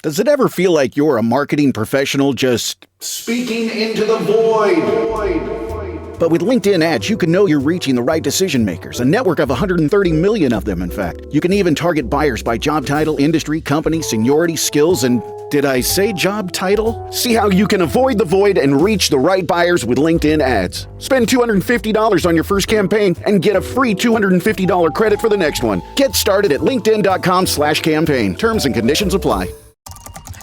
Does it ever feel like you're a marketing professional just speaking into the void? But with LinkedIn ads, you can know you're reaching the right decision makers, a network of 130 million of them, in fact. You can even target buyers by job title, industry, company, seniority, skills, and did I say job title? See how you can avoid the void and reach the right buyers with LinkedIn ads. Spend $250 on your first campaign and get a free $250 credit for the next one. Get started at linkedin.com/campaign. Terms and conditions apply.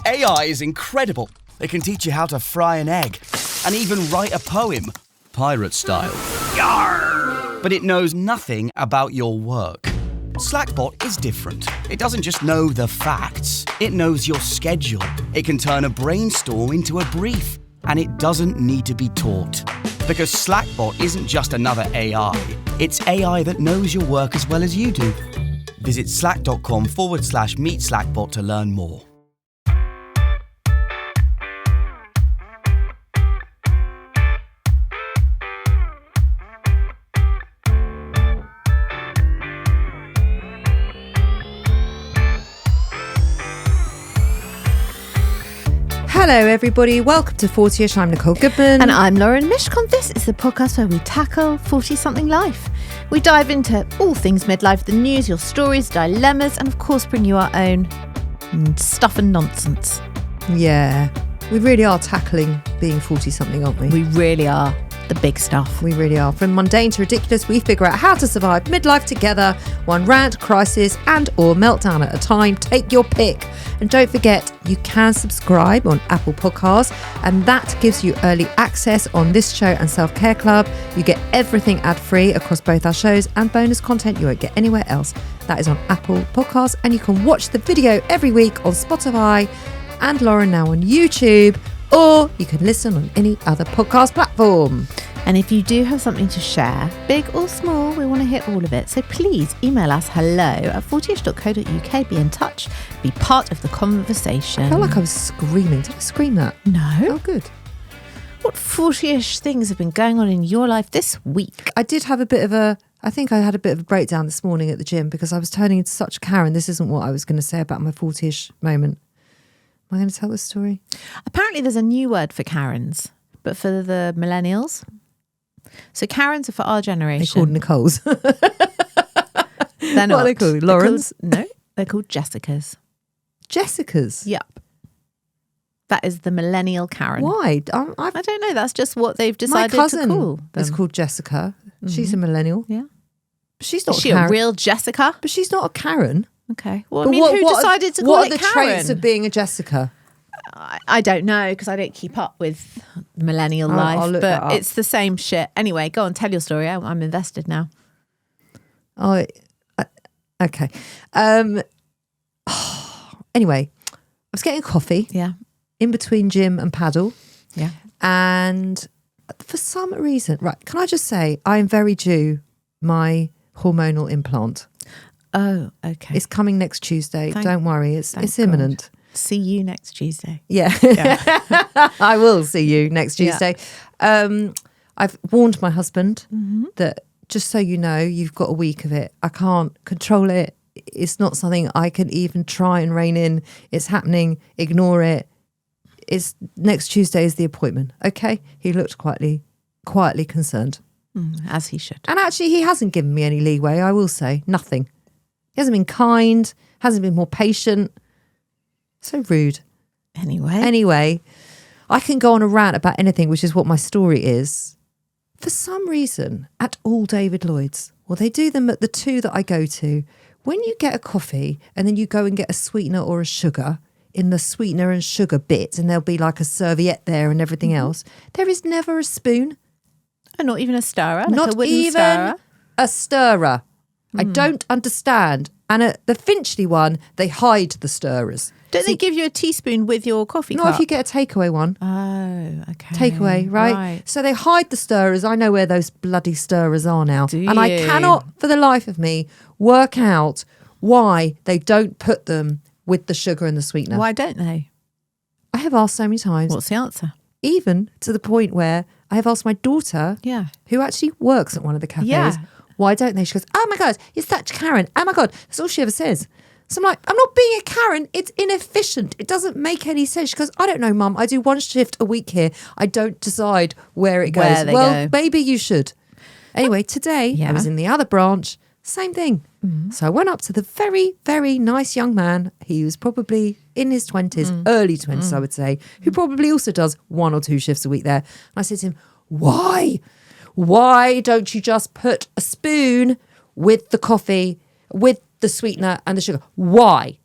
AI is incredible. It can teach you how to fry an egg and even write a poem, pirate style. Yarr! But it knows nothing about your work. Slackbot is different. It doesn't just know the facts. It knows your schedule. It can turn a brainstorm into a brief. And it doesn't need to be taught. Because Slackbot isn't just another AI. It's AI that knows your work as well as you do. Visit slack.com/meet Slackbot to learn more. Hello everybody, welcome to 40ish. I'm Nicole Goodman. And I'm Lauren Mishcon. This is the podcast where we tackle 40-something life. We dive into all things midlife, the news, your stories, dilemmas, and of course bring you our own stuff and nonsense. Yeah, we really are tackling being 40-something, aren't we? We really are. The big stuff. We really are. From mundane to ridiculous, we figure out how to survive midlife together, one rant, crisis, and or meltdown at a time. Take your pick. And don't forget, you can subscribe on Apple Podcasts, and that gives you early access on this show and Self-Care Club. You get everything ad-free across both our shows and bonus content you won't get anywhere else. That is on Apple Podcasts, and you can watch the video every week on Spotify and Lauren now on YouTube, or you can listen on any other podcast platform. And if you do have something to share, big or small, we want to hear all of it. So please email us hello@40ish.co.uk. Be in touch. Be part of the conversation. I felt like I was screaming. Did I scream that? No. Oh, good. What 40ish things have been going on in your life this week? I did have I think I had a bit of a breakdown this morning at the gym because I was turning into such a Karen. This isn't what I was going to say about my 40ish moment. Am I going to tell this story? Apparently there's a new word for Karens, but for the millennials. So Karens are for our generation. They're called Nicole's. They're not. What are they called? Lauren's? No, they're called Jessica's. Jessica's? Yep. That is the millennial Karen. Why? I don't know. That's just what they've decided my cousin to call them. is called Jessica. Mm-hmm. She's a millennial. Yeah. But she's not is she a real Jessica? But she's not a Karen. Okay. Well, I mean, who decided to call it Karen? What are the traits of being a Jessica? I don't know because I don't keep up with millennial life, but it's the same shit. Anyway, go on, tell your story. I'm invested now. Okay. Anyway, I was getting a coffee. Yeah. In between gym and paddle. Yeah. And for some reason, right, can I just say I am very due my hormonal implant. Oh, okay. It's coming next Tuesday. Don't worry, it's imminent. See you next Tuesday. Yeah. I will see you next Tuesday. Yeah. I've warned my husband that just so you know, you've got a week of it. I can't control it. It's not something I can even try and rein in. It's happening. Ignore it. It's next Tuesday is the appointment. Okay. He looked quietly concerned. As he should. And actually, he hasn't given me any leeway, I will say. Nothing. He hasn't been kind, hasn't been more patient. So rude. Anyway, I can go on a rant about anything, which is what my story is. For some reason, at all David Lloyd's, well, they do them at the two that I go to. When you get a coffee and then you go and get a sweetener or a sugar, in the sweetener and sugar bit, and there'll be like a serviette there and everything else, there is never a spoon. And not even a stirrer? Like not a wooden even stirrer? a stirrer. I don't understand. And at the Finchley one, they hide the stirrers. Don't they give you a teaspoon with your coffee cup? Not if you get a takeaway one. Oh, okay. Takeaway, right? So they hide the stirrers. I know where those bloody stirrers are now. And I cannot, for the life of me, work out why they don't put them with the sugar and the sweetener. Why don't they? I have asked so many times. What's the answer? Even to the point where I have asked my daughter, who actually works at one of the cafes, why don't they? She goes, oh my God, you're such a Karen. Oh my God. That's all she ever says. So I'm like, I'm not being a Karen. It's inefficient. It doesn't make any sense. She goes, I don't know, Mum. I do one shift a week here. I don't decide where it goes. Where they go. Maybe you should. Anyway, today Yeah. I was in the other branch. Same thing. So I went up to the very, very nice young man. He was probably in his 20s, early 20s, I would say, who probably also does 1 or 2 shifts a week there. And I said to him, why? Why don't you just put a spoon with the coffee, with the sweetener and the sugar? Why?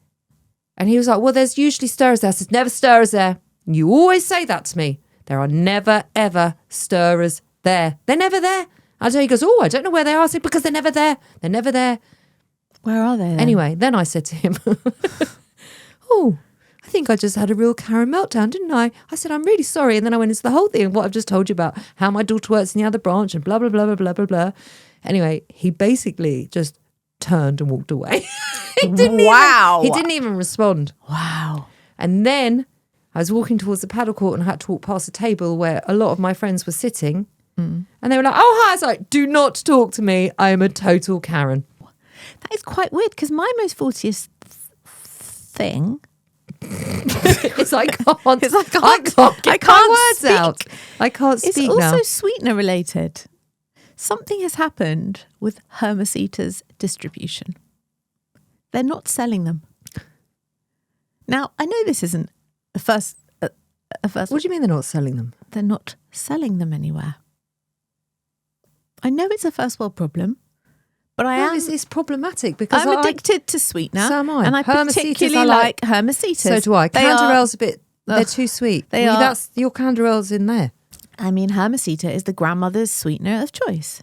And he was like, well, there's usually stirrers there. I said, never stirrers there. You always say that to me. There are never, ever stirrers there. They're never there. He goes, oh, I don't know where they are. I said, because they're never there. They're never there. Where are they then? Anyway, then I said to him, oh, I think I just had a real Karen meltdown, didn't I? I said, I'm really sorry. And then I went into the whole thing of what I've just told you about how my daughter works in the other branch and blah, blah, blah, blah, blah, blah, blah. Anyway, he basically just turned and walked away. He didn't even respond. Wow. And then I was walking towards the paddle court and I had to walk past a table where a lot of my friends were sitting. And they were like, oh, hi. I was like, do not talk to me. I am a total Karen. That is quite weird because my most 40th thing... It's I can't. It's I I can't get my words speak. out. I can't speak It's also now. sweetener related. Something has happened with Hermesetas distribution. They're not selling them. Now, I know this isn't a first. What do you mean they're not selling them? They're not selling them anywhere. I know it's a first world problem, but It's problematic because I'm addicted to sweetener. So am I. And I Hermesetas particularly I like Hermesetas. So do I. Canderel's a bit. They're too sweet. They are. That's your Canderel's in there. I mean, Hermeseta is the grandmother's sweetener of choice.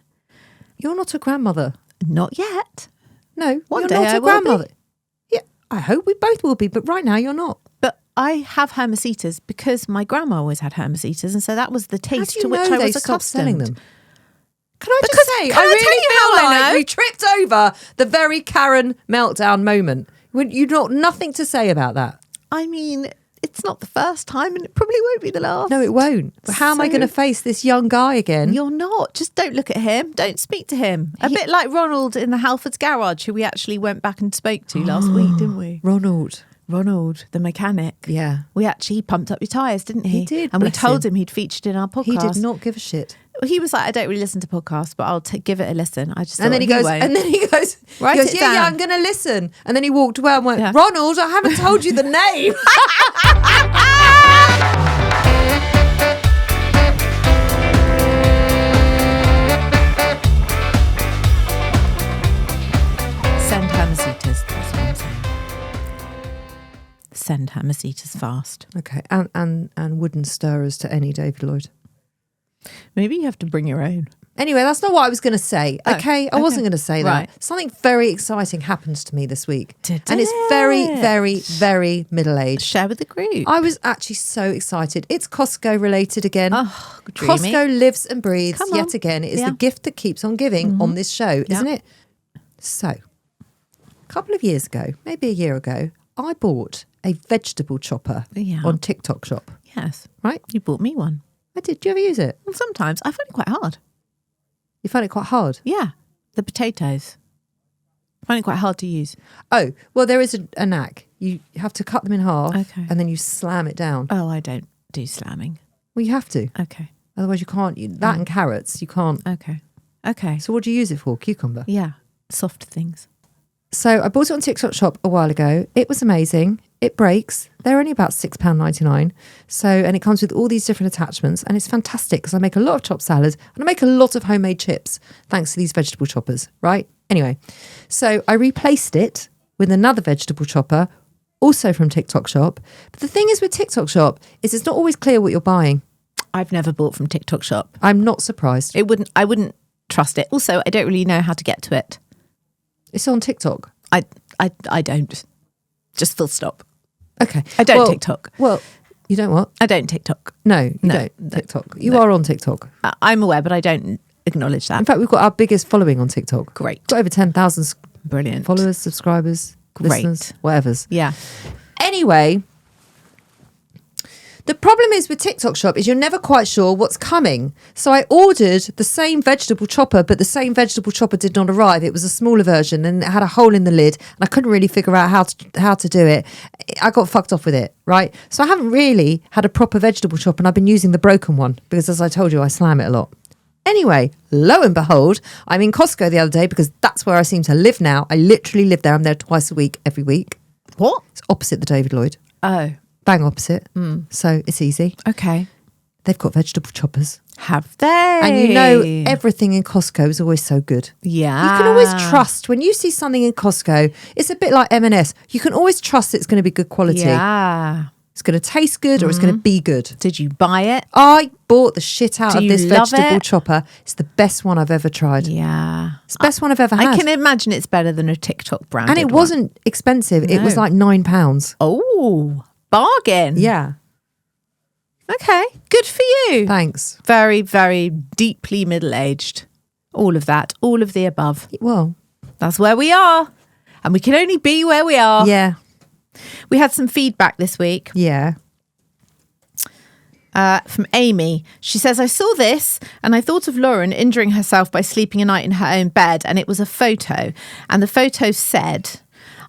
You're not a grandmother. Not yet. No, One you're day not I a will grandmother. be. Yeah, I hope we both will be, but right now you're not. But I have Hermesetas because my grandma always had Hermesetas, and so that was the taste to which I was stopped accustomed. selling them? Can I just Because- say, can I I really tell you feel how I like know? we tripped over the very Karen meltdown moment. You've got nothing to say about that. I mean, it's not the first time, and it probably won't be the last. No, it won't. But how am I So- going to face this young guy again? You're not. Just don't look at him. Don't speak to him. A bit like Ronald in the Halfords garage, who we actually went back and spoke to last week, didn't we? Ronald, the mechanic. Yeah. He pumped up your tyres, didn't he? He did, And we bless told him. him he'd featured in our podcast. He did not give a shit. He was like, I don't really listen to podcasts, but I'll give it a listen. I just And then he goes, won't. Write Write it yeah, down. I'm going to listen. And then he walked away and went, Yeah. Ronald, I haven't told you the name. Send Hermesetas. That's what I'm saying. Send Hermesetas fast. Okay, and wooden stirrers to any David Lloyd. Maybe you have to bring your own. Anyway, that's not what I was going to say. Oh, Okay, I wasn't okay. going to say that. Right. Something very exciting happened to me this week. Did and it's it? very, very, very middle-aged. Share with the group. I was actually so excited. It's Costco related again. Oh, dreamy. Costco lives and breathes Come yet on. again. It is Yeah. the gift that keeps on giving on this show, isn't it? So, a couple of years ago, maybe a year ago, I bought a vegetable chopper Yeah. on TikTok Shop, Yes. right? You bought me one. I did. Do you ever use it? Well, sometimes I find it quite hard. You find it quite hard? Yeah. The potatoes. I find it quite hard to use. Oh, well, there is a knack. You have to cut them in half Okay. and then you slam it down. Oh, I don't do slamming. Well, you have to. Okay. Otherwise, you can't. That and carrots, you can't. Okay. Okay. So, what do you use it for? Cucumber. Yeah. Soft things. So, I bought it on TikTok Shop a while ago. It was amazing. It breaks. They're only about £6.99. So, and it comes with all these different attachments, and it's fantastic because I make a lot of chopped salad and I make a lot of homemade chips thanks to these vegetable choppers, right? Anyway, so I replaced it with another vegetable chopper, also from TikTok Shop. But the thing is with TikTok Shop is it's not always clear what you're buying. I've never bought from TikTok Shop. I'm not surprised. I wouldn't trust it. Also, I don't really know how to get to it. It's on TikTok. I don't. Just full stop. Okay. I don't TikTok. Well, you don't what? I don't TikTok. No, you No, don't no, TikTok. You are on TikTok. I'm aware, but I don't acknowledge that. In fact, we've got our biggest following on TikTok. Great. Got over 10,000 Brilliant. followers, subscribers, Great. listeners, whatevers. Yeah. Anyway, The problem is with TikTok Shop is you're never quite sure what's coming. So I ordered the same vegetable chopper, but the same vegetable chopper did not arrive. It was a smaller version and it had a hole in the lid and I couldn't really figure out how to do it. I got fucked off with it, right? So I haven't really had a proper vegetable chopper and I've been using the broken one because, as I told you, I slam it a lot. Anyway, lo and behold, I'm in Costco the other day because that's where I seem to live now. I literally live there. I'm there twice a week, every week. What? It's opposite the David Lloyd. Oh. Bang opposite. So it's easy. Okay. They've got vegetable choppers. Have they? And you know, everything in Costco is always so good. Yeah. You can always trust when you see something in Costco, it's a bit like M&S. You can always trust it's going to be good quality. Yeah. It's going to taste good or it's going to be good. Did you buy it? I bought the shit out Do of you this love vegetable it? chopper. It's the best one I've ever tried. Yeah. It's the best one I've ever had. I can imagine it's better than a TikTok brand. And it wasn't expensive. It was like £9. Oh, bargain. Yeah. Okay. Good for you. Thanks. Very, very deeply middle-aged. All of that. All of the above. Well, That's where we are. And we can only be where we are. yeah. We had some feedback this week Yeah. from Amy. She says, I saw this and I thought of Lauren injuring herself by sleeping a night in her own bed, and it was a photo. And the photo said,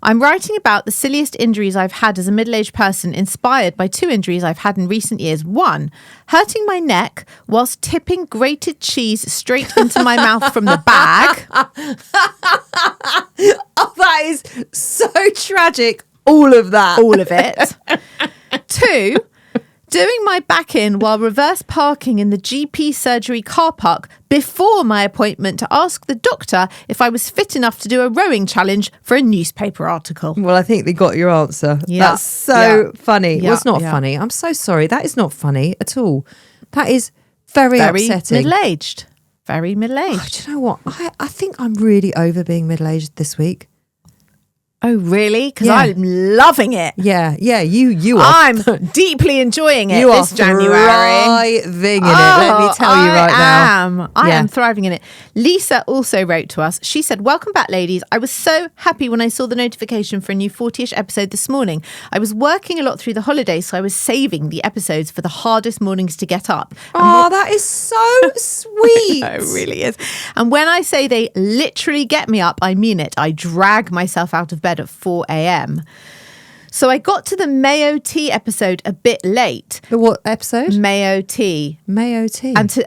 I'm writing about the silliest injuries I've had as a middle-aged person, inspired by 2 injuries I've had in recent years. 1, hurting my neck whilst tipping grated cheese straight into my mouth from the bag. Oh, that is so tragic. All of that. All of it. 2, doing my back in while reverse parking in the GP surgery car park before my appointment to ask the doctor if I was fit enough to do a rowing challenge for a newspaper article. Well, I think they got your answer. Yeah. That's so Yeah. funny. Yeah. Well, it's not Yeah. funny. I'm so sorry. That is not funny at all. That is very Very upsetting. middle-aged. Very Oh, middle-aged. do you know what? I think I'm really over being middle-aged this week. Oh, really? Because Yeah. I'm loving it. Yeah, you are. I'm deeply enjoying it you are this January. thriving in it. Let me tell you right now. I Yeah. am thriving in it. Lisa also wrote to us. She said, welcome back, ladies. I was so happy when I saw the notification for a new 40-ish episode this morning. I was working a lot through the holidays, so I was saving the episodes for the hardest mornings to get up. Oh, that is so sweet. It really is. And when I say they literally get me up, I mean it. I drag myself out of bed at 4 a.m. So I got to the Mayo Tea episode a bit late. The what episode? Mayo Tea. Mayo Tea. And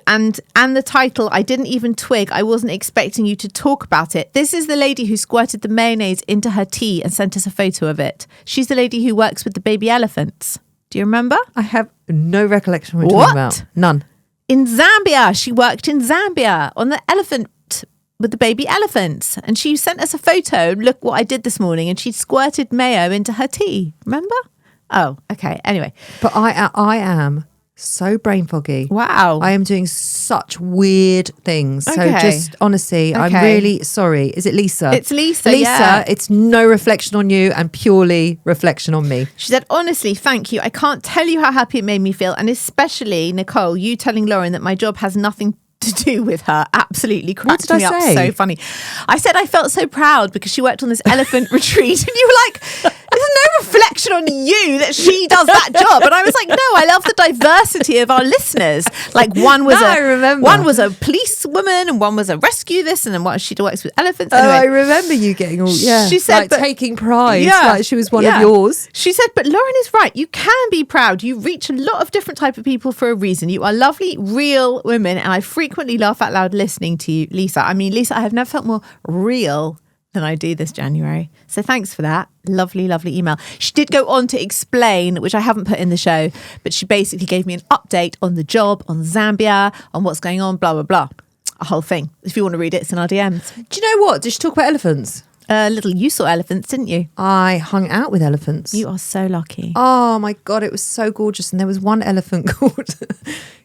the title, I didn't even twig. I wasn't expecting you to talk about it. This is the lady who squirted the mayonnaise into her tea and sent us a photo of it. She's the lady who works with the baby elephants. Do you remember? I have no recollection of what you're What? talking about. None. In Zambia. She worked in Zambia on the elephant with the baby elephants. And she sent us a photo. Look what I did this morning. And she squirted mayo into her tea. Remember? Oh, okay. Anyway. But I am so brain foggy. Wow. I am doing such weird things. So Okay. just honestly, I'm Okay. really sorry. Is it Lisa? It's Lisa, Lisa, yeah. it's no reflection on you and purely reflection on me. She said, honestly, thank you. I can't tell you how happy it made me feel. And especially, Nicole, you telling Lauren that my job has nothing to do with her absolutely cracked did I me up. say? So funny. I said I felt so proud because she worked on this elephant retreat, and you were like, there's no reflection on you that she does that job. And I was like, no, I love the diversity of our listeners. Like one was I remember. one was a policewoman and one was a rescue this, and then one she works with elephants. Oh, I Anyway, remember you getting all, She said, like but- taking pride, Yeah. like she was one Yeah. of yours. She said, but Lauren is right. You can be proud. You reach a lot of different type of people for a reason. You are lovely, real women. And I frequently laugh out loud listening to you, Lisa. I mean, Lisa, I have never felt more real than I do this January. So thanks for that. Lovely, lovely email. She did go on to explain, which I haven't put in the show, but she basically gave me an update on the job, on Zambia, on what's going on, blah, blah, blah. A whole thing. If you want to read it, it's in our DMs. Do you know what? Did she talk about elephants? You saw elephants, didn't you? I hung out with elephants. You are so lucky. Oh my God, it was so gorgeous. And there was one elephant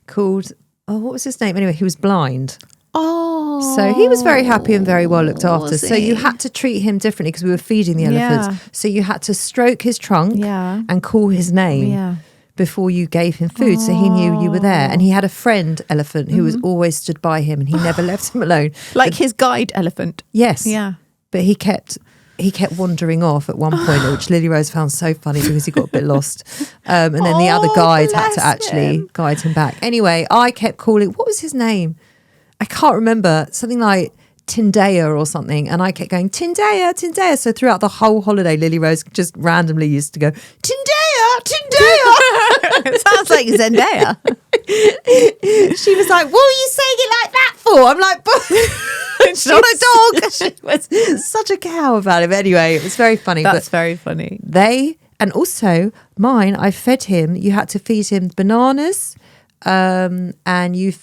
called, what was his name? Anyway, he was blind. Oh. So he was very happy and very well looked after. Was So you he? had to treat him differently because we were feeding the elephants. Yeah. So you had to stroke his trunk Yeah. and call his name. Yeah. Before you gave him food, so he knew you were there. And he had a friend elephant who was always stood by him and he never left him alone. Like his guide elephant. Yes. Yeah. But he kept he kept wandering off at one point, which Lily Rose found so funny because he got a bit lost. And then the other guide had to actually guide him back. Anyway, I kept calling, what was his name? I can't remember, something like Tindaya or something. And I kept going, Tindaya, Tindaya. So throughout the whole holiday, Lily Rose just randomly used to go, Tindaya, Tindaya. It sounds like Zendaya. She was like, what are you saying it like that for? I'm like, It's not a dog. She was such a cow about him. Anyway, it was very funny. That's very funny. And also mine, I fed him. You had to feed him bananas, and you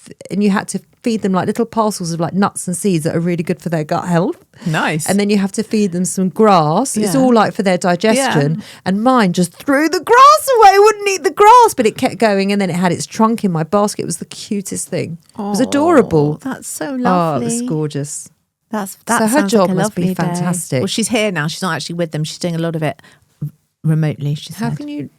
had to feed them like little parcels of like nuts and seeds that are really good for their gut health. Nice. And then you have to feed them some grass. It's Yeah. all like for their digestion. Yeah. And mine just threw the grass away. Wouldn't eat the grass, but it kept going. And then it had its trunk in my basket. It was the cutest thing. It was adorable. That's so Oh, lovely. it was gorgeous. That So her sounds job like a must be lovely day. fantastic. Well, she's here now. She's not actually with them. She's doing a lot of it remotely. She How said. can you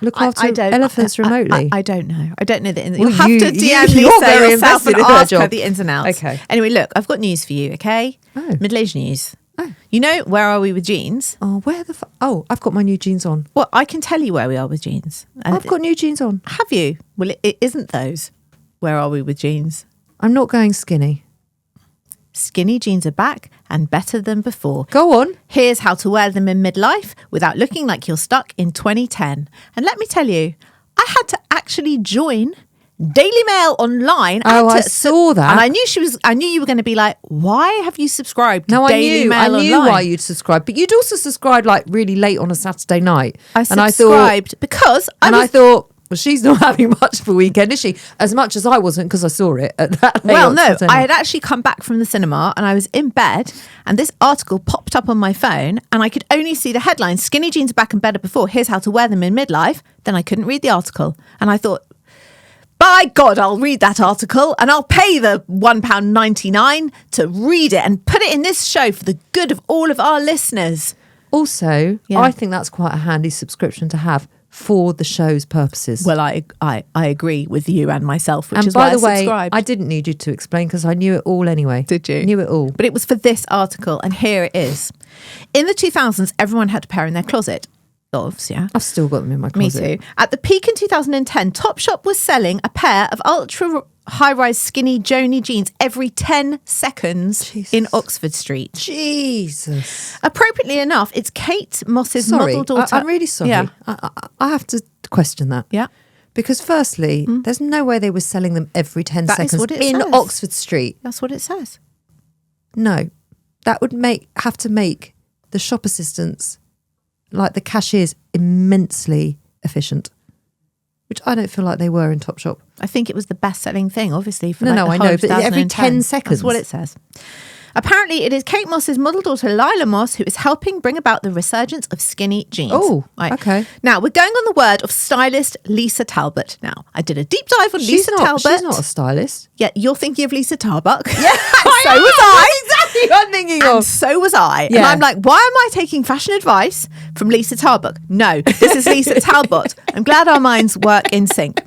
look after elephants remotely? I don't know. I don't know the ins. Well, You'll have you- to DM you're Lisa very yourself invested and in her ask her job. the ins and outs. Okay. Anyway, look, I've got news for you, okay? Oh. Middle-aged news. Oh. You know, where are we with jeans? Oh, where the oh, I've got my new jeans on. Well, I can tell you where we are with jeans. And I've got new jeans on. Have you? Well, it isn't those. Where are we with jeans? I'm not going skinny. Skinny jeans are back and better than before. Go on. Here's how to wear them in midlife without looking like you're stuck in 2010. And let me tell you, I had to actually join Daily Mail online. Oh, had I to saw that. And I knew you were going to be like, why have you subscribed to No, Daily Mail I knew online? why you'd subscribe, but you'd also subscribe like really late on a Saturday night. I and I thought, subscribed because I thought, well, she's not having much of a weekend, is she? As much as I wasn't, because I saw it at that. Well, no, I had actually come back from the cinema and I was in bed and this article popped up on my phone and I could only see the headline, skinny jeans are back and better before, here's how to wear them in midlife. Then I couldn't read the article. And I thought, by God, I'll read that article and I'll pay the £1.99 to read it and put it in this show for the good of all of our listeners. Also, Yeah. I think that's quite a handy subscription to have for the show's purposes. Well, I agree with you and myself, which and is by why the I way, subscribed. I didn't need you to explain because I knew it all anyway. Did you? Knew it all. But it was for this article, and here it is. In the 2000s, everyone had a pair in their closet. Doves, yeah. I've still got them in my Me closet. too. At the peak in 2010, Topshop was selling a pair of ultra high-rise skinny Joni jeans every 10 seconds Jesus. in Oxford Street. Jesus. Appropriately enough, it's Kate Moss's Sorry, model daughter. I'm really sorry. Yeah. I have to question that. Yeah. Because firstly, there's no way they were selling them every 10 That is seconds what it in says. Oxford Street. That's what it says. No. That would have to make the shop assistants, like the cashiers, immensely efficient. Which I don't feel like they were in Topshop. I think it was the best-selling thing, obviously. For No, like no, the I whole know, of but every 2010. 10 seconds. That's what it says. Apparently, it is Kate Moss's model daughter, Lila Moss, who is helping bring about the resurgence of skinny jeans. Oh, okay. Now, we're going on the word of stylist Lisa Talbot. Now, I did a deep dive on Lisa Talbot. She's not a stylist. Yeah, you're thinking of Lisa Tarbuck. Yeah, so was I. Exactly what I'm thinking And of. so was I. And Yeah. I'm like, why am I taking fashion advice from Lisa Tarbuck? No, this is Lisa Talbot. I'm glad our minds work in sync.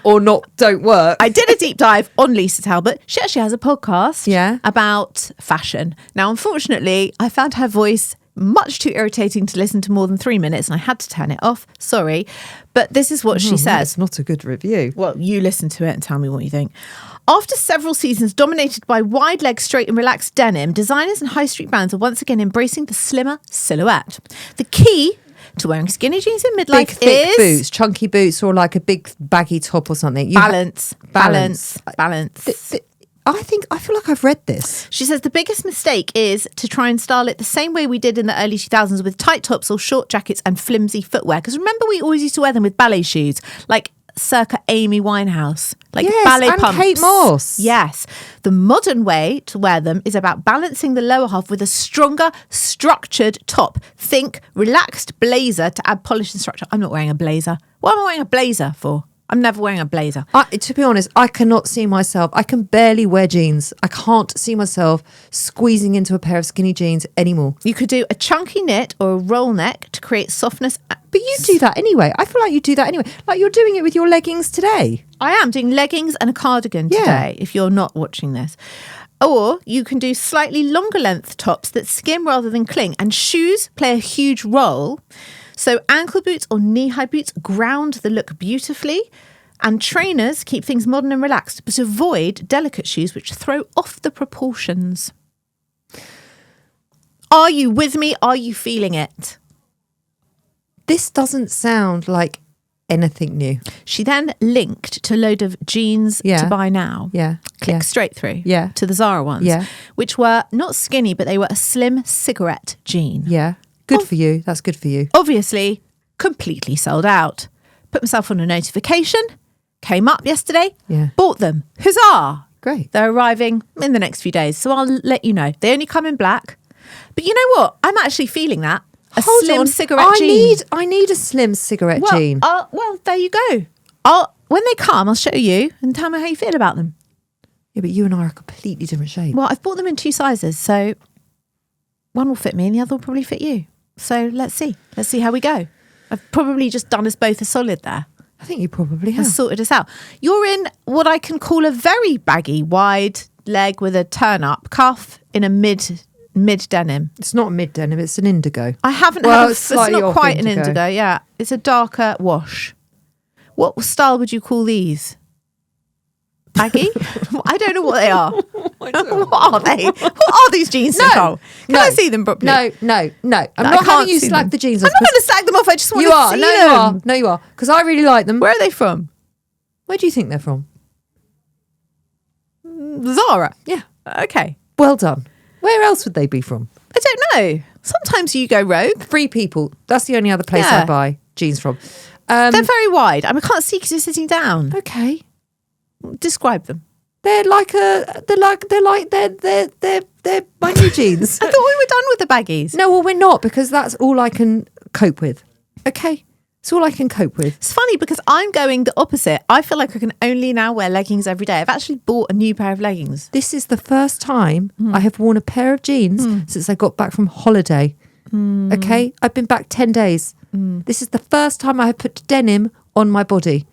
Or don't work. I did a deep dive on Lisa Talbot. She actually has a podcast about fashion. Now, unfortunately, I found her voice much too irritating to listen to more than 3 minutes and I had to turn it off. Sorry. But this is what she says. That's not a good review. Well, you listen to it and tell me what you think. After several seasons dominated by wide leg, straight and relaxed denim, designers and high street brands are once again embracing the slimmer silhouette. The key to wearing skinny jeans in midlife Big, thick is boots, chunky boots, or like a big baggy top or something. balance. I feel like I've read this. She says the biggest mistake is to try and style it the same way we did in the early 2000s with tight tops or short jackets and flimsy footwear. Because remember, we always used to wear them with ballet shoes, like circa Amy Winehouse, like Yes, ballet and pumps. Kate Moss. Yes. The modern way to wear them is about balancing the lower half with a stronger, structured top. Think relaxed blazer to add polish and structure. I'm not wearing a blazer. What am I wearing a blazer for? I'm never wearing a blazer. To be honest, I cannot see myself. I can barely wear jeans. I can't see myself squeezing into a pair of skinny jeans anymore. You could do a chunky knit or a roll neck to create softness. But you do that anyway. I feel like you do that anyway. Like you're doing it with your leggings today. I am doing leggings and a cardigan Yeah. today, if you're not watching this. Or you can do slightly longer length tops that skim rather than cling. And shoes play a huge role. So ankle boots or knee-high boots ground the look beautifully. And trainers keep things modern and relaxed, but avoid delicate shoes which throw off the proportions. Are you with me? Are you feeling it? This doesn't sound like anything new. She then linked to a load of jeans to buy now. Yeah. Click straight through Yeah. to the Zara ones. Yeah. Which were not skinny, but they were a slim cigarette jean. Yeah. Good for you. That's good for you. Obviously, completely sold out. Put myself on a notification. Came up yesterday. Yeah. Bought them. Huzzah! Great. They're arriving in the next few days. So I'll let you know. They only come in black. But you know what? I'm actually feeling that. A Hold slim on. cigarette jean. I need a slim cigarette jean. Well, there you go. When they come, I'll show you and tell me how you feel about them. Yeah, but you and I are a completely different shape. Well, I've bought them in 2 sizes. So one will fit me and the other will probably fit you. So let's see. Let's see how we go. I've probably just done us both a solid there. I think you probably Has have. sorted us out. You're in what I can call a very baggy, wide leg with a turn-up cuff in a mid denim. It's not mid denim, it's an indigo. I haven't Well, it's slightly not off quite an indigo. indigo, yeah. It's a darker wash. What style would you call these? Baggy? I don't know what they are. What are they? What are these jeans, Nicole? Can I see them properly? No. I'm I not can't having you see slack them. the jeans I'm off. not going to slag them off. I just want You to are. see No, them. you are. No, you are. Because I really like them. Where are they from? Where do you think they're from? Zara. Yeah. Okay. Well done. Where else would they be from? I don't know. Sometimes you go rogue. Free People. That's the only other place Yeah. I buy jeans from. They're very wide. I can't see because you're sitting down. Okay. Describe them. They're my new jeans. I thought we were done with the baggies. No, well, we're not, because that's all I can cope with. Okay. It's all I can cope with. It's funny because I'm going the opposite. I feel like I can only now wear leggings every day. I've actually bought a new pair of leggings. This is the first time I have worn a pair of jeans since I got back from holiday. Okay? I've been back 10 days. This is the first time I have put denim on my body.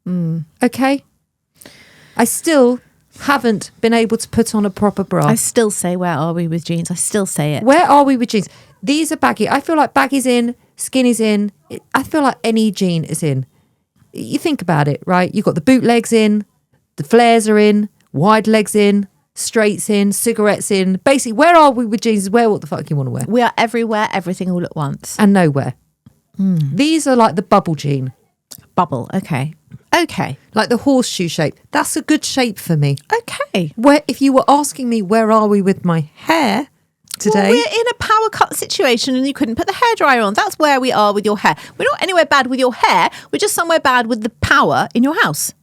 Okay? I still haven't been able to put on a proper bra. I still say, where are we with jeans? I still say it. Where are we with jeans? These are baggy. I feel like baggy's in, skinny's in. I feel like any jean is in. You think about it, right? You've got the bootlegs in, the flares are in, wide legs in, straights in, cigarettes in. Basically, where are we with jeans? Wear what the fuck you want to wear. We are everywhere, everything all at once. And nowhere. These are like the bubble jean. Bubble. Okay. Okay. Like the horseshoe shape. That's a good shape for me. Okay. Where, if you were asking me where are we with my hair today? Well, we're in a power cut situation and you couldn't put the hairdryer on. That's where we are with your hair. We're not anywhere bad with your hair. We're just somewhere bad with the power in your house.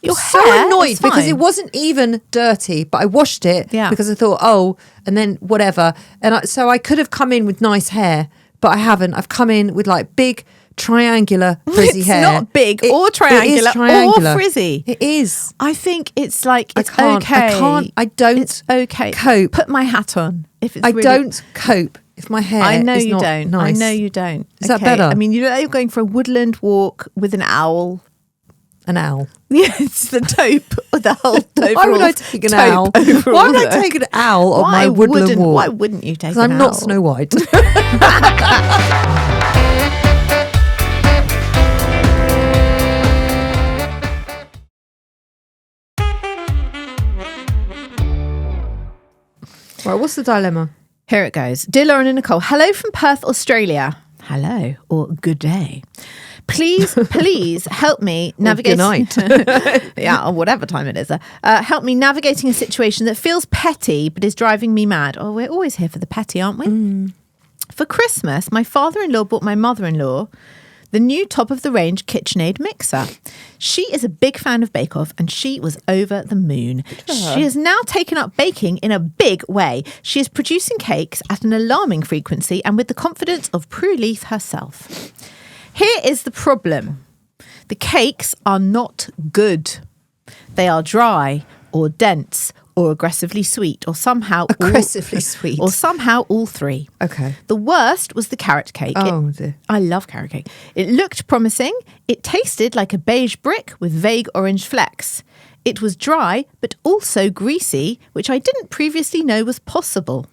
Your so hair annoyed is because fine. it wasn't even dirty, but I washed it because I thought, oh, and then whatever. And so I could have come in with nice hair, but I haven't. I've come in with like big triangular frizzy hair. It's not big or triangular, or frizzy. It is. I think it's like it's can't- okay. I don't It's okay. cope. Put my hat on. If it's I really... don't cope if my hair I know is you not don't. nice. I know you don't. Is that better? I mean, you know, you're going for a woodland walk with an owl. An owl. Yeah, it's the taupe. The whole Why would I take an owl? Overall Why would I look. take an owl on my woodland walk? Why wouldn't you take Because an I'm owl? not Snow White. Right, what's the dilemma? Here it goes. Dear Lauren and Nicole, hello from Perth, Australia. Hello, or good day. Please help me navigate. Good night. Yeah, or whatever time it is. Help me navigating a situation that feels petty but is driving me mad. Oh, we're always here for the petty, aren't we? For Christmas, my father-in-law bought my mother-in-law the new top-of-the-range KitchenAid mixer. She is a big fan of Bake Off and she was over the moon. She has now taken up baking in a big way. She is producing cakes at an alarming frequency and with the confidence of Prue Leith herself. Here is the problem. The cakes are not good. They are dry or dense or aggressively sweet or somehow sweet. or somehow all three. Okay. The worst was the carrot cake. Oh, dear. I love carrot cake. It looked promising. It tasted like a beige brick with vague orange flecks. It was dry, but also greasy, which I didn't previously know was possible.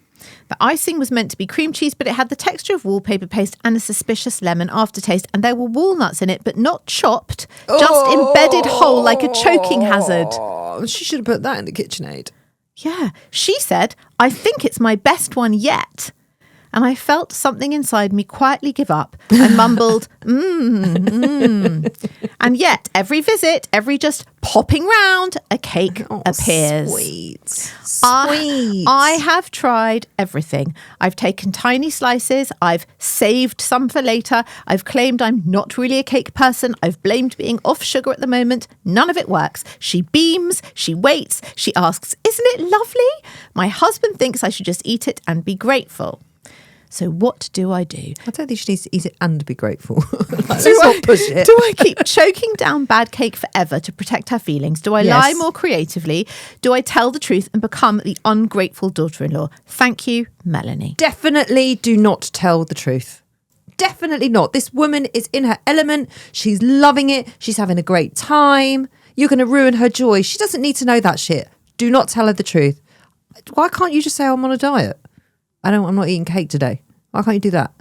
The icing was meant to be cream cheese, but it had the texture of wallpaper paste and a suspicious lemon aftertaste. And there were walnuts in it, but not chopped, just embedded whole like a choking hazard. She should have put that in the KitchenAid. Yeah, she said, I think it's my best one yet. And I felt something inside me quietly give up and mumbled, And yet, every visit, every just popping round, a cake appears. Sweet. I have tried everything. I've taken tiny slices. I've saved some for later. I've claimed I'm not really a cake person. I've blamed being off sugar at the moment. None of it works. She beams. She waits. She asks, isn't it lovely? My husband thinks I should just eat it and be grateful. So what do I do? I don't think she needs to eat it and be grateful. Let's not push it. Do I keep choking down bad cake forever to protect her feelings? Do I lie more creatively? Do I tell the truth and become the ungrateful daughter-in-law? Thank you, Melanie. Definitely do not tell the truth. Definitely not. This woman is in her element. She's loving it. She's having a great time. You're going to ruin her joy. She doesn't need to know that shit. Do not tell her the truth. Why can't you just say, I'm on a diet? I'm not eating cake today. Why can't you do that?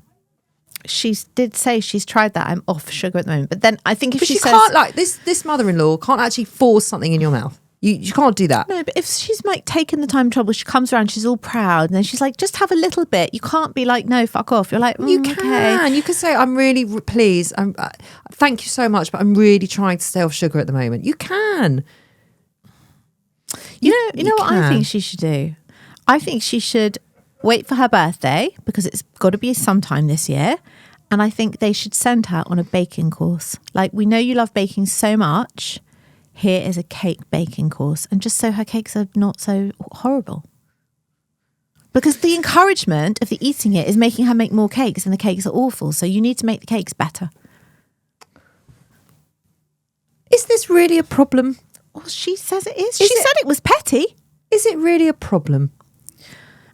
She did say she's tried that. I'm off sugar at the moment. But then I think if she says... can't, like, this mother-in-law can't actually force something in your mouth. You can't do that. No, but if she's like taking the time and trouble, she comes around, she's all proud, and then she's like, just have a little bit. You can't be like, no, fuck off. You're like, you can. Okay. You can say, I'm really pleased. Thank you so much, but I'm really trying to stay off sugar at the moment. You can. You know what I think she should do? I think she should wait for her birthday, because it's got to be sometime this year. And I think they should send her on a baking course. Like, we know you love baking so much. Here is a cake baking course. And just so her cakes are not so horrible. Because the encouragement of the eating it is making her make more cakes, and the cakes are awful. So you need to make the cakes better. Is this really a problem? Well, she says it is. She said it was petty. Is it really a problem?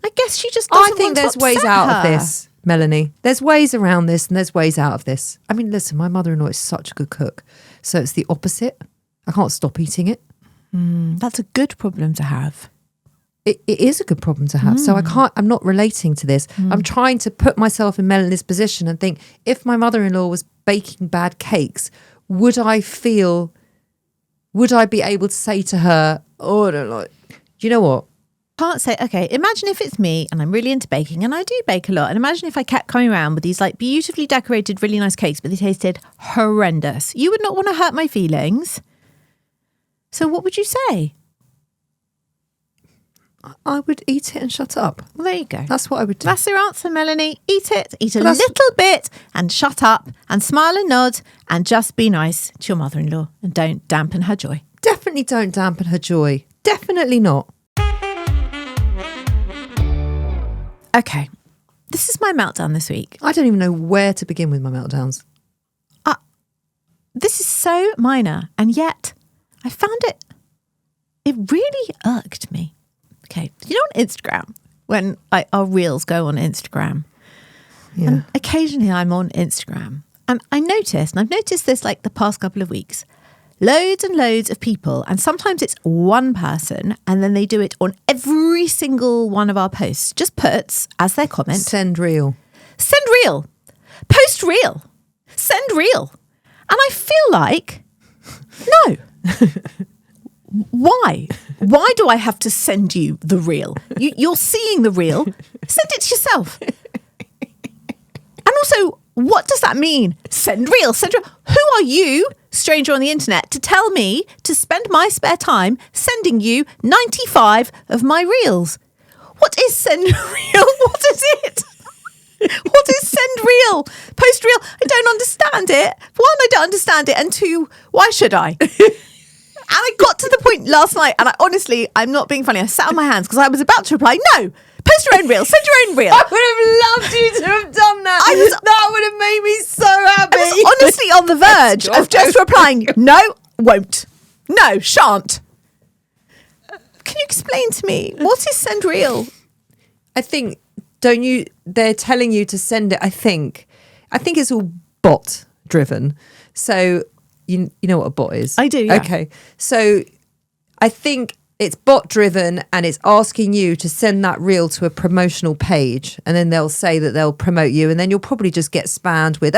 I guess she just doesn't I think want to there's ways upset out of her. this, Melanie. There's ways around this, and there's ways out of this. I mean, listen, my mother-in-law is such a good cook. So it's the opposite. I can't stop eating it. That's a good problem to have. It is a good problem to have. So I'm not relating to this. I'm trying to put myself in Melanie's position and think, if my mother-in-law was baking bad cakes, would I be able to say to her, oh, I don't like, you know what? Can't say, okay, imagine if it's me and I'm really into baking and I do bake a lot, and imagine if I kept coming around with these like beautifully decorated, really nice cakes, but they tasted horrendous. You would not want to hurt my feelings. So what would you say? I would eat it and shut up. Well, there you go. That's what I would do. That's your answer, Melanie. Eat it, eat a little bit and shut up and smile and nod and just be nice to your mother-in-law and don't dampen her joy. Definitely don't dampen her joy. Definitely not. Okay, this is my meltdown this week. I don't even know where to begin with my meltdowns. This is so minor, and yet I found it really irked me. Okay, you know, on Instagram, when our reels go on Instagram, and occasionally I'm on Instagram, and I've noticed this like the past couple of weeks, loads and loads of people, and sometimes it's one person, and then they do it on every single one of our posts. Just puts as their comment, Send reel. Send reel. Post reel. Send reel. And I feel like, no. Why? Why do I have to send you the reel? You're seeing the reel. Send it to yourself. And also, what does that mean? Send reel. Send reel. Who are you, stranger on the internet, to tell me to spend my spare time sending you 95 of my reels? What is send reel? What is it? What is send reel? Post reel? I don't understand it. One, I don't understand it. And two, why should I? And I got to the point last night, and I'm not being funny. I sat on my hands because I was about to reply, no, post your own reel, send your own reel. I would have loved you to have done that. That would have made me so happy. I was honestly on the verge of just replying, no, won't. No, shan't. Can you explain to me, what is send reel? I think, they're telling you to send it, I think it's all bot driven. So you know what a bot is? I do, yeah. Okay. So I think it's bot driven and it's asking you to send that reel to a promotional page, and then they'll say that they'll promote you, and then you'll probably just get spammed with,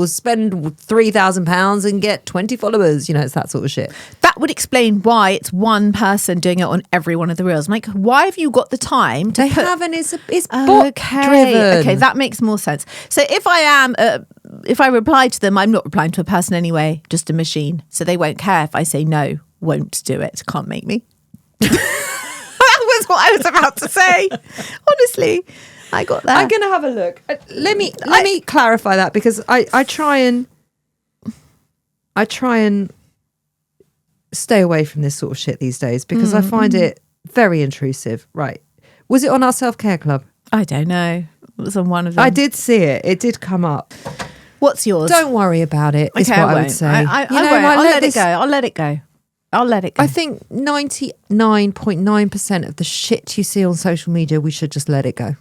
spend £3,000 and get 20 followers. You know, it's that sort of shit. That would explain why it's one person doing it on every one of the reels. I'm like, why have you got the time to They put... haven't. It's bot driven. Okay, that makes more sense. So if I reply to them, I'm not replying to a person anyway, just a machine. So they won't care if I say no, won't do it, can't make me. That was what I was about to say. Honestly, I got that. I'm going to have a look. Let me clarify that, because I try and stay away from this sort of shit these days, because I find it very intrusive. Right. Was it on our self-care club? I don't know. It was on one of them. I did see it. It did come up. What's yours? Don't worry about it, is Okay, what I would say. I won't. I'll let it go. I'll let it go. I think 99.9% of the shit you see on social media, we should just let it go.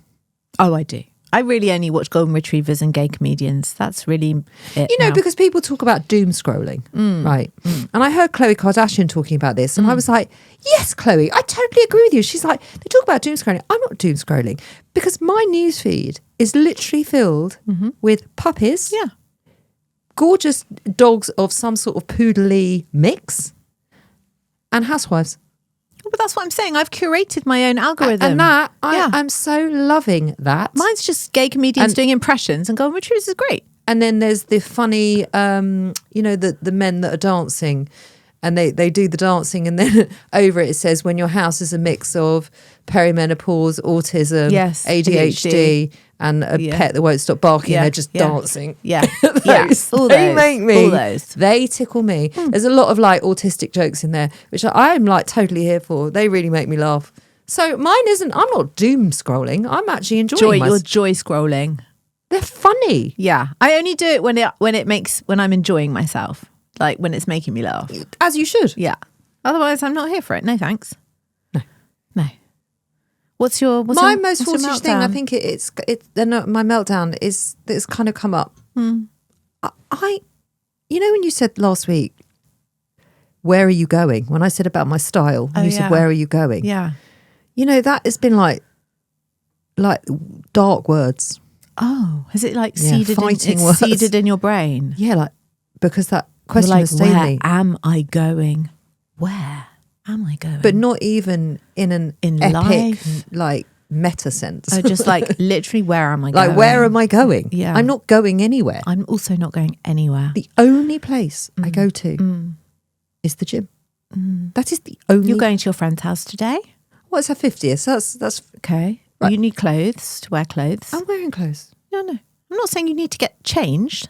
Oh, I do. I really only watch golden retrievers and gay comedians. That's really it. You know, now. because people talk about doom scrolling, right? And I heard Khloe Kardashian talking about this, and I was like, yes, Khloe, I totally agree with you. She's like, they talk about doom scrolling. I'm not doom scrolling, because my newsfeed is literally filled with puppies, gorgeous dogs of some sort of poodle-y mix, and housewives. But that's what I'm saying. I've curated my own algorithm. And that, I'm so loving that. Mine's just gay comedians doing impressions, and golden retrievers is great. And then there's the funny, the men that are dancing, and they do the dancing, and then over it says, when your house is a mix of perimenopause, autism, ADHD, and a pet that won't stop barking, they're just dancing. Yeah, All those. Make me. All those. They tickle me. There's a lot of like autistic jokes in there, which I'm like totally here for. They really make me laugh. So mine isn't. I'm not doom scrolling. I'm actually enjoying. You're joy scrolling. They're funny. Yeah, I only do it when I'm enjoying myself, like when it's making me laugh. As you should. Yeah. Otherwise, I'm not here for it. No thanks. No. What's your my most voltage thing? I think it's my meltdown is it's kind of come up. I when you said last week, where are you going? When I said about my style, and you said, where are you going? Yeah. You know, that has been like dark words. Oh, has it like seeded in your brain? Yeah, like, because that question has stayed me. Where am I going? Where am I going? But not even in epic, life? Like meta sense. Oh, just like literally, where am I going? Like, where am I going? Yeah. I'm not going anywhere. I'm also not going anywhere. The only place I go to is the gym. That is the only... You're going to your friend's house today? Well, it's her 50th, so that's... Okay. Right. You need clothes to wear clothes. I'm wearing clothes. No. I'm not saying you need to get changed.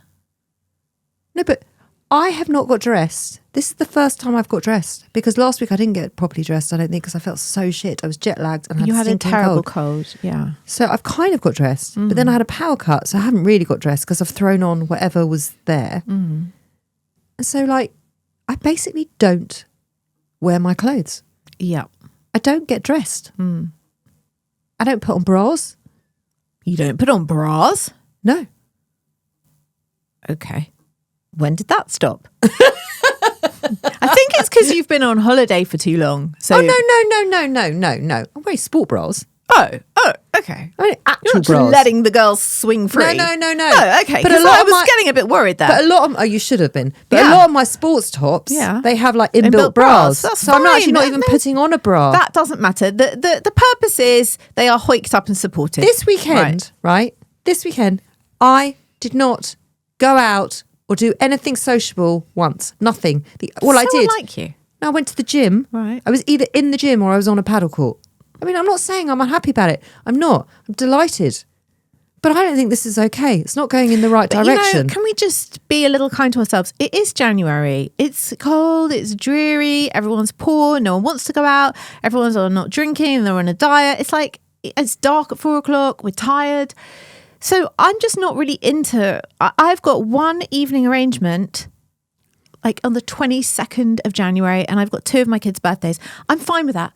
No, but I have not got dressed. This is the first time I've got dressed, because last week I didn't get properly dressed, I don't think, because I felt so shit. I was jet lagged and you had a terrible cold. Yeah. So I've kind of got dressed, but then I had a power cut, so I haven't really got dressed because I've thrown on whatever was there. And so, like, I basically don't wear my clothes. Yeah. I don't get dressed. I don't put on bras. You don't put on bras? No. Okay. When did that stop? I think it's because you've been on holiday for too long. So no. I'm wearing sport bras. Oh, okay. I mean, actual You're not bras. Letting the girls swing free. No. Oh, okay. But I was getting a bit worried there. But a lot of you should have been. But a lot of my sports tops, they have like inbuilt bras. That's so fine. I'm actually not even putting on a bra. That doesn't matter. The purpose is they are hoiked up and supported. This weekend, right? This weekend, I did not go out or do anything sociable once. Nothing. I did. Like you. I went to the gym. Right. I was either in the gym or I was on a paddle court. I mean, I'm not saying I'm unhappy about it. I'm not. I'm delighted. But I don't think this is okay. It's not going in the right direction. You know, can we just be a little kind to ourselves? It is January. It's cold. It's dreary. Everyone's poor. No one wants to go out. Everyone's not drinking. They're on a diet. It's like, it's dark at 4:00. We're tired. So I'm just not really into... I've got one evening arrangement like on the 22nd of January, and I've got 2 of my kids' birthdays. I'm fine with that.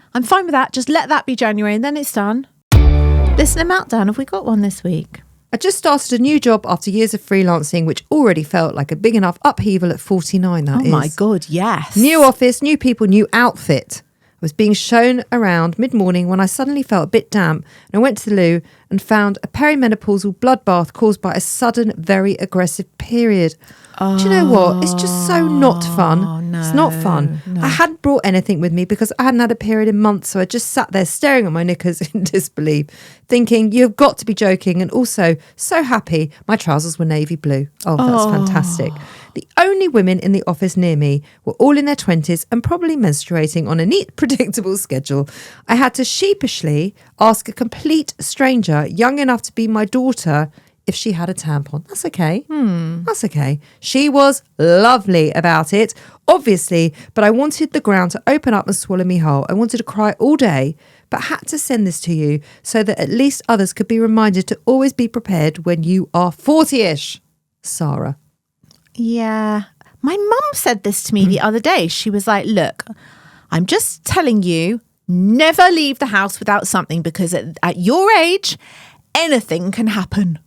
Just let that be January and then it's done. Listener meltdown, have we got one this week? I just started a new job after years of freelancing, which already felt like a big enough upheaval at 49, that is. Oh my God, yes. New office, new people, new outfit. was being shown around mid-morning when I suddenly felt a bit damp, and I went to the loo and found a peri-menopausal bloodbath caused by a sudden, very aggressive period. Do you know what? It's just so not fun. No, it's not fun. no. I hadn't brought anything with me because I hadn't had a period in months, so I just sat there staring at my knickers in disbelief, thinking, you've got to be joking, and also so happy my trousers were navy blue. Oh, that's fantastic. The only women in the office near me were all in their 20s and probably menstruating on a neat, predictable schedule. I had to sheepishly ask a complete stranger, young enough to be my daughter, if she had a tampon. That's okay. That's okay. She was lovely about it, obviously, but I wanted the ground to open up and swallow me whole. I wanted to cry all day, but had to send this to you so that at least others could be reminded to always be prepared when you are 40-ish. Sarah. Yeah. My mum said this to me the other day. She was like, look, I'm just telling you, never leave the house without something, because at your age, anything can happen.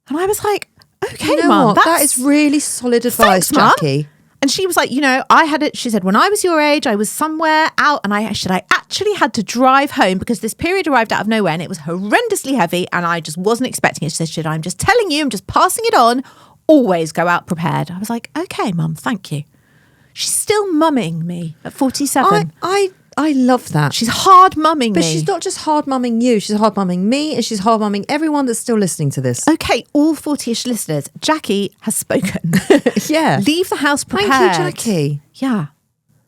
And I was like, okay, You know Mum, what? That is really solid advice, Thanks, Mum. Jackie. And she was like, I had it. She said, when I was your age, I was somewhere out, and I actually had to drive home because this period arrived out of nowhere and it was horrendously heavy and I just wasn't expecting it. She said, I'm just telling you, I'm just passing it on. Always go out prepared. I was like, okay, Mum, thank you. She's still mumming me at 47. I love that. She's hard mumming me. But she's not just hard mumming you, she's hard mumming me, and she's hard mumming everyone that's still listening to this. Okay, all 40-ish listeners, Jackie has spoken. Yeah. Leave the house prepared. Thank you, Jackie. Yeah.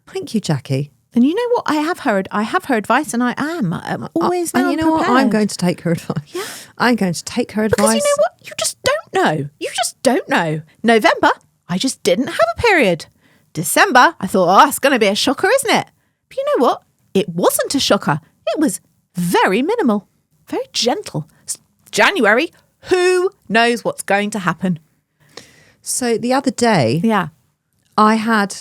Thank you, Jackie. And you know what? I have her advice, and I'm always now And you know what? prepared. I'm going to take her advice. Yeah. I'm going to take her Because advice. you know what? You just don't know. You just don't know. November, I just didn't have a period. December, I thought, it's going to be a shocker, isn't it? But you know what? It wasn't a shocker. It was very minimal, very gentle. January, who knows what's going to happen? So the other day, Yeah. I had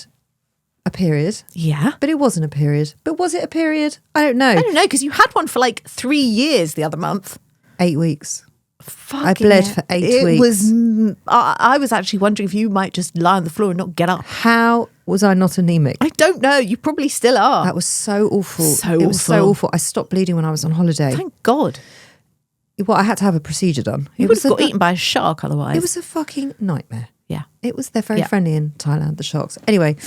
a period, Yeah. but it wasn't a period. But was it a period? I don't know. I don't know, because you had one for like 3 years the other month. 8 weeks. Fucking bled hell. for 8 It weeks. was. I was actually wondering if you might just lie on the floor and not get up. How was I not anemic? I don't know. You probably still are. That was so awful. So it was so awful. awful. I stopped bleeding when I was on holiday. Thank God. Well, I had to have a procedure done. You It would was have got a- eaten by a shark otherwise. It was a fucking nightmare. Yeah. It was. They're very Yeah. friendly in Thailand, the sharks. Anyway,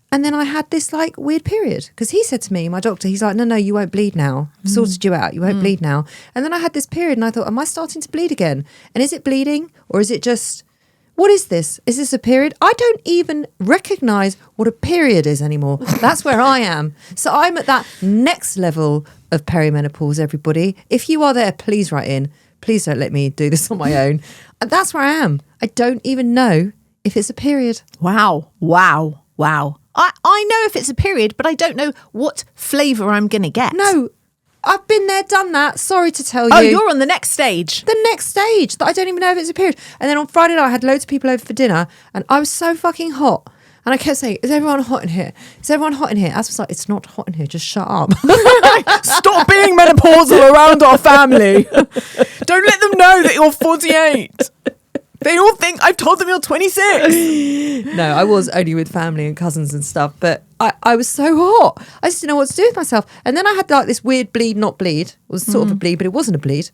and then I had this like weird period because he said to me, my doctor, he's like, no, you won't bleed now. I've sorted you out. You won't bleed now. And then I had this period and I thought, am I starting to bleed again? And is it bleeding or is it just, what is this? Is this a period? I don't even recognise what a period is anymore. That's where I am. So I'm at that next level of perimenopause, everybody. If you are there, please write in. Please don't let me do this on my own. And that's where I am. I don't even know if it's a period. Wow. I know if it's a period, but I don't know what flavour I'm going to get. No, I've been there, done that. Sorry to tell you. Oh, you're on the next stage. The next stage that I don't even know if it's a period. And then on Friday night, I had loads of people over for dinner and I was so fucking hot. And I kept saying, is everyone hot in here? Is everyone hot in here? As was like, it's not hot in here. Just shut up. Stop being menopausal around our family. Don't let them know that you're 48. They all think I've told them you're 26. No, I was only with family and cousins and stuff. But I was so hot. I just didn't know what to do with myself. And then I had like this weird bleed, not bleed. It was sort of a bleed, but it wasn't a bleed.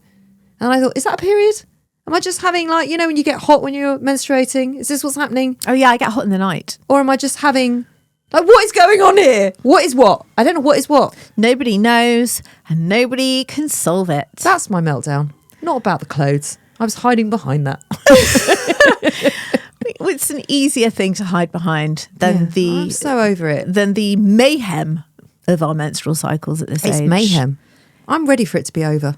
And I thought, is that a period? Am I just having like, you know, when you get hot when you're menstruating? Is this what's happening? Oh, yeah, I get hot in the night. Or am I just having, like, what is going on here? What is what? I don't know what is what. Nobody knows and nobody can solve it. That's my meltdown. Not about the clothes. I was hiding behind that. It's an easier thing to hide behind than I'm so over it. the mayhem of our menstrual cycles at this It's age. mayhem. I'm ready for it to be over.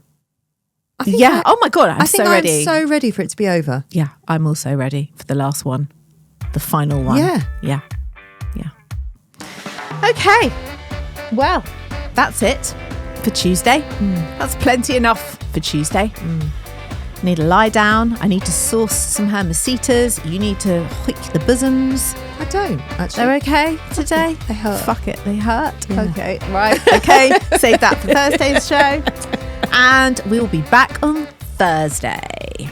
Yeah. Oh my God, I'm so ready. I'm so ready for it to be over. Yeah, I'm also ready for the last one. The final one. Yeah. Yeah. Okay. Well, that's it for Tuesday. That's plenty enough for Tuesday. I need to lie down. I need to source some Hermesetas. You need to hoik the bosoms. I don't, actually. They're okay today? They hurt. Fuck it, they hurt. Yeah. Okay, right. Okay, save that for Thursday's show. And we'll be back on Thursday.